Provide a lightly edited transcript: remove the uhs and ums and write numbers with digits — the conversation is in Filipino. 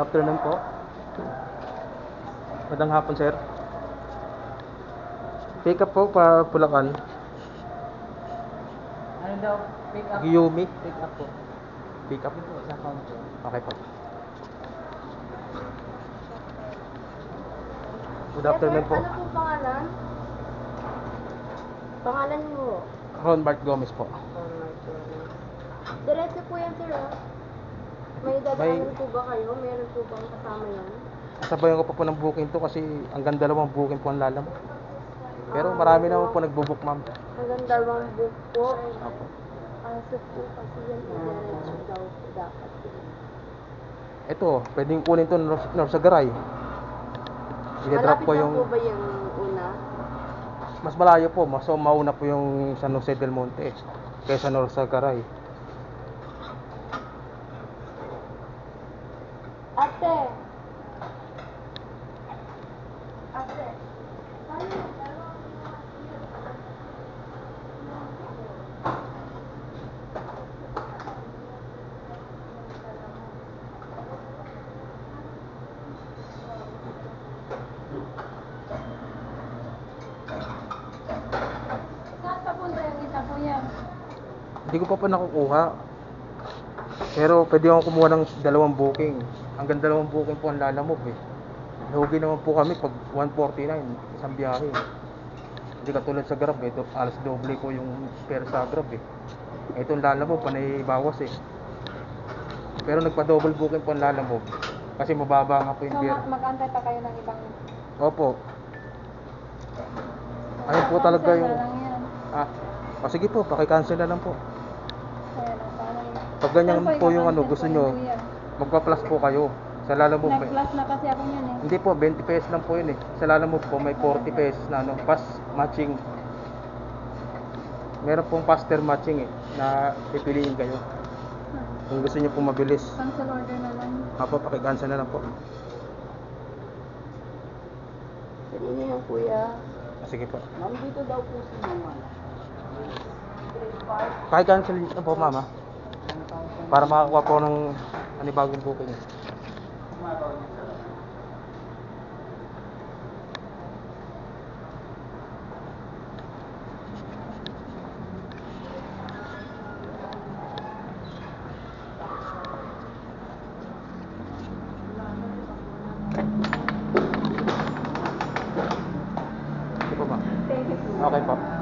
afternoon po. Magandang hapon, sir. Pick up po pa Bulacan. Ano daw? Pick up. Yumi. Pick up po. Pick up. Ito po, sa counter. Okay po. Good afternoon po. Ano po pangalan? Pangalan mo? Ron Bart Gomez po. Diretso po yan, sir. May dadaanan po ba kayo? Meron po bang kasama yan? Sabayan ko pa po ng booking to kasi hanggang dalawang booking po ang lalam. Pero marami naman po nagbo-book, ma'am. Hanggang dalawang book po. Opo. So po kasi yan, diretso daw po dapat. Ito, pwedeng kunin to Norsagaray. I-drop Malapit ko lang yung po ba yung una? mas malayo po, mas mauna po yung San Jose del Monte kaysa Norsagaray. Ate! Ate! Paano yung Saan papunta yung isa po yan? Hindi ko pa nakukuha. Pero pwede akong kumuha ng dalawang booking. Hanggang dalawang booking po ang lalamove eh. Lugi naman po kami pag 149 isang biyahe. Hindi katulad sa Grab eh. Alas doble ko yung pera sa Grab eh. Itong lalamove panay bawas eh. Pero nagpa-double booking po ang lalamove. Kasi mababa nga po yung So, beer. mag-antay pa kayo ng ibang... Opo. Ayun po talaga Cancel yung... na lang yan. Sige po, paki-cancel na lang po. Kaya lang, paano yun? Pag ganyan Saan po yung ika-cancel gusto po nyo, yun, kuya? magpa-plus po kayo. Sa lalamove may... Nag-plus na kasi ako yun eh. Hindi po, 20 pesos lang po yun eh. Sa lalamove po may 40 pesos na pass matching. Meron pong faster matching eh, na pipiliin kayo. Kung gusto nyo po mabilis. Cancel order na lang. Paki-cancel na lang po. Kanina yan, kuya. Sige po. Ma'am, dito daw po si Mama. Paki-cancel na po, mama. Para makakuha po ng anibagong booking. Sige po, ma'am. Thank you. Okay po.